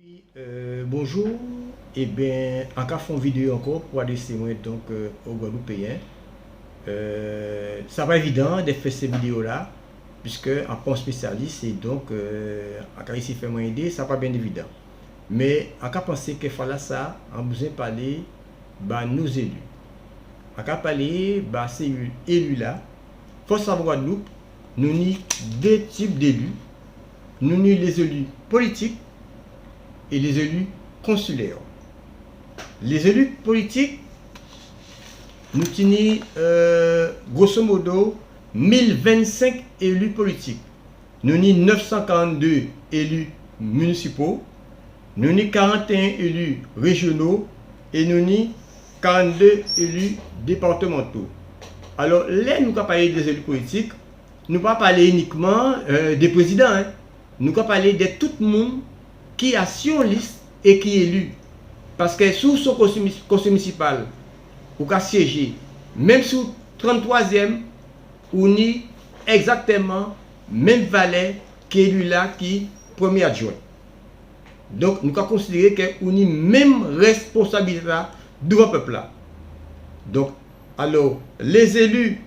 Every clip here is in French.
Oui, bonjour, et bien, en cas de vidéo encore pour adresser moi donc aux Guadeloupéens. Ça va évident de faire ces vidéos-là, puisque en tant que spécialiste, et donc en cas ici fait moins aider, ça pas bien évident. Mais en cas penser que fallait ça, on a besoin de parler bah, nos élus. En cas parler bah, ces élus là, faut savoir Guadeloupe, nous avons deux types d'élus. Nous avons les élus politiques et les élus consulaires. Les élus politiques, nous tenons grosso modo 1025 élus politiques. Nous avons 942 élus municipaux, nous avons 41 élus régionaux et nous avons 42 élus départementaux. Alors, là, nous allons parler des élus politiques, nous ne pas parler uniquement des présidents, hein. Nous allons parler de tout le monde qui a sur liste et qui est élu. Parce que sous son conseil municipal, ou qu'à siéger, même sous 33e, on y exactement même valet qui est élu là, qui premier adjoint. Donc, nous avons considéré qu'on y même responsabilité là devant le peuple là. Donc, alors, les élus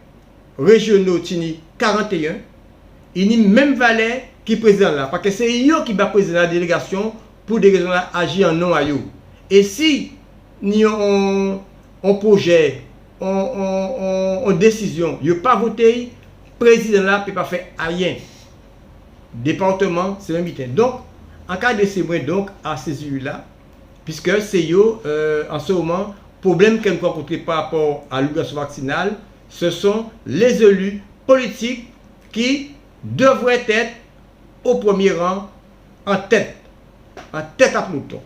régionaux, tini 41, il y a même valet qui est président là. Parce que c'est eux qui va président la délégation pour des raisons là, agir en nom à eux. Et si nous avons un projet, une décision, il n'y a pas voté, le président là ne peut pas faire rien. Département, c'est le meeting. Donc, en cas de ces moyens, donc, à ces élus-là, puisque c'est eux, en ce moment, problème qu'on rencontre par rapport à l'obligation vaccinale, ce sont les élus politiques qui devraient être au premier rang en tête à peloton.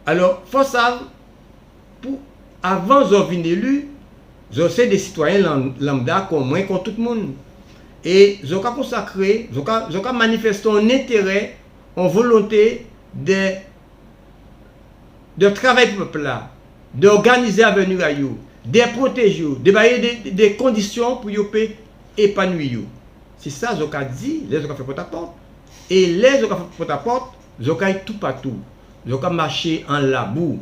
Alors, il faut savoir, avant de venir élu, c'est des citoyens lambda comme moi, comme tout le monde. Et ils ont consacré, ils ont manifesté un intérêt, une volonté de travailler pour le peuple là, d'organiser l'avenir à eux, de protéger, de bailler des conditions pour qu'ils puissent épanouir. C'est ça qu'ils ont dit, les ont fait porte-à-porte. Et les ont fait porte-à-porte, ils ont tout partout. Ils ont marché en labour,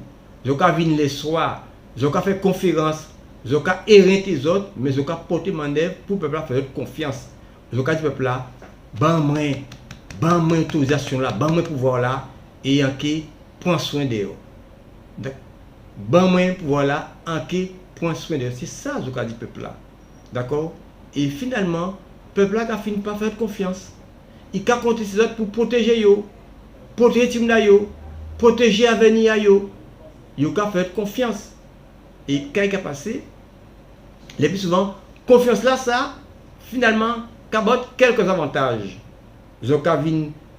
ils ont venir les soirs, ils ont fait conférence, ils ont éreinté les autres, mais ils ont porté manœuvre pour le peuple faire confiance. Ils ont dit au peuple là, ban moi autorisation là, ban moi pouvoir là, et en qui prend soin d'eux. Ban moi pouvoir là, en qui prend soin d'eux. C'est ça qu'ils ont dit au peuple là. D'accord? Et finalement, le peuple là a fini par faire confiance. Il a compté ses autres pour protéger eux, protéger Timna yo, protéger l'avenir yo. Il a fait confiance. Et quand il a passé, le plus souvent, confiance là, ça, finalement, cabote quelques avantages. Ils ont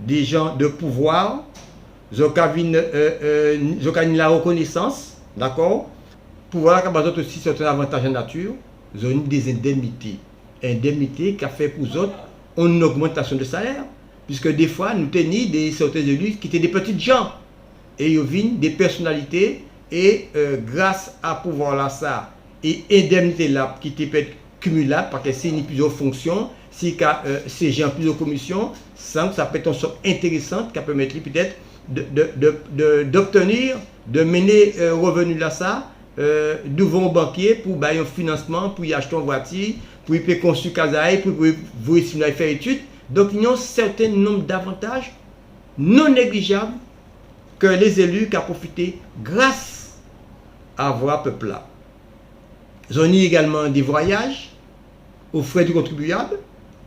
des gens de pouvoir, ils ont la reconnaissance, d'accord? Pouvoir cabote aussi certains avantages en nature, ils ont des indemnités. Indemnités qui a fait pour eux autres une augmentation de salaire. Puisque des fois, nous tenions des certains élus qui étaient des petites gens. Et ils viennent des personnalités. Et grâce à pouvoir là, ça, et indemnité là, qui peut être cumulable, parce que c'est une plusieurs fonctions, si c'est gens plusieurs commissions, ça peut être une sorte intéressante qui permet peut-être d'obtenir, de mener revenu là, ça, devant un banquier pour bailler un financement, pour y acheter une voiture, pour y payer construire casaille, pour vous faire études. Donc, il y a un certain nombre d'avantages non négligeables que les élus ont profité grâce à voir peuple là. Ils ont eu également des voyages aux frais du contribuable,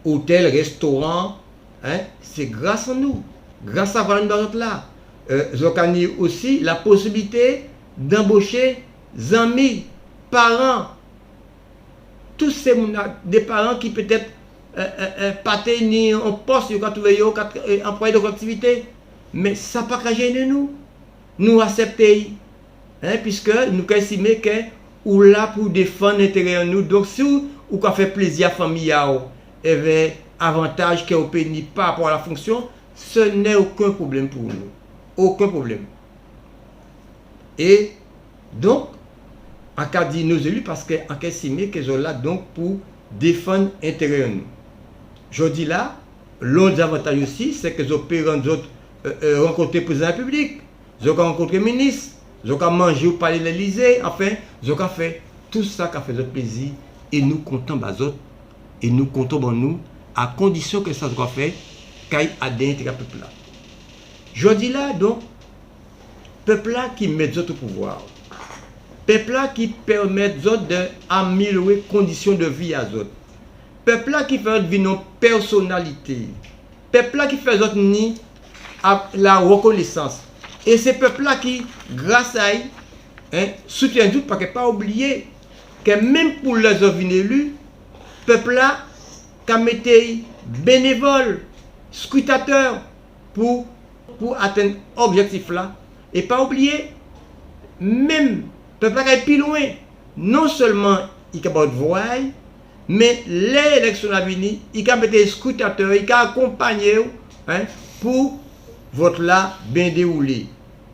hôtels, restaurants. Hein, c'est grâce à nous, grâce à voir nous là. Ils ont eu aussi la possibilité d'embaucher des amis, parents, tous ces des parents qui peut-être pas ni en poste, employés de collectivité, mais ça n'a pas gêné nous. Nous acceptons, hein, puisque nous estimons que nous là pour défendre l'intérêt de nous. Donc, si vous fait plaisir à la famille, et bien, avantage que vous payez par rapport à la fonction, ce n'est aucun problème pour nous. Aucun problème. Et donc, en cas de nos élus, parce qu'en cas estimé qu'ils sont là donc pour défendre l'intérêt de nous. Je dis là, l'autre avantage aussi, c'est que les opérants d'autres rencontrer le président de la République, ils ont rencontré le ministre, ils ont mangé au palais de l'Élysée, enfin, ils ont fait tout ça qui a fait notre plaisir et nous comptons bazot et nous comptons bon nous à condition que ça soit fait qu'il y ait d'intérêt peuple là. Je dis là donc peuple là qui met d'autres au pouvoir. Peuple là qui permet d'autres d'améliorer les conditions de vie à d'autres. Peuple là qui fait vivre nos personnalités. Peuple là qui fait d'autres ni la reconnaissance. Et c'est peuple là qui, grâce à eux, soutient tout parce que pas oublier que même pour les hommes élus, peuple là qui a mis bénévoles, scrutateurs pour atteindre l'objectif là. Et pas oublier, même peuple là qui est plus loin, non seulement il a de voix, mais l'élection à venir, il a mis des scrutateurs, il a accompagné pour vote là bien déroulé.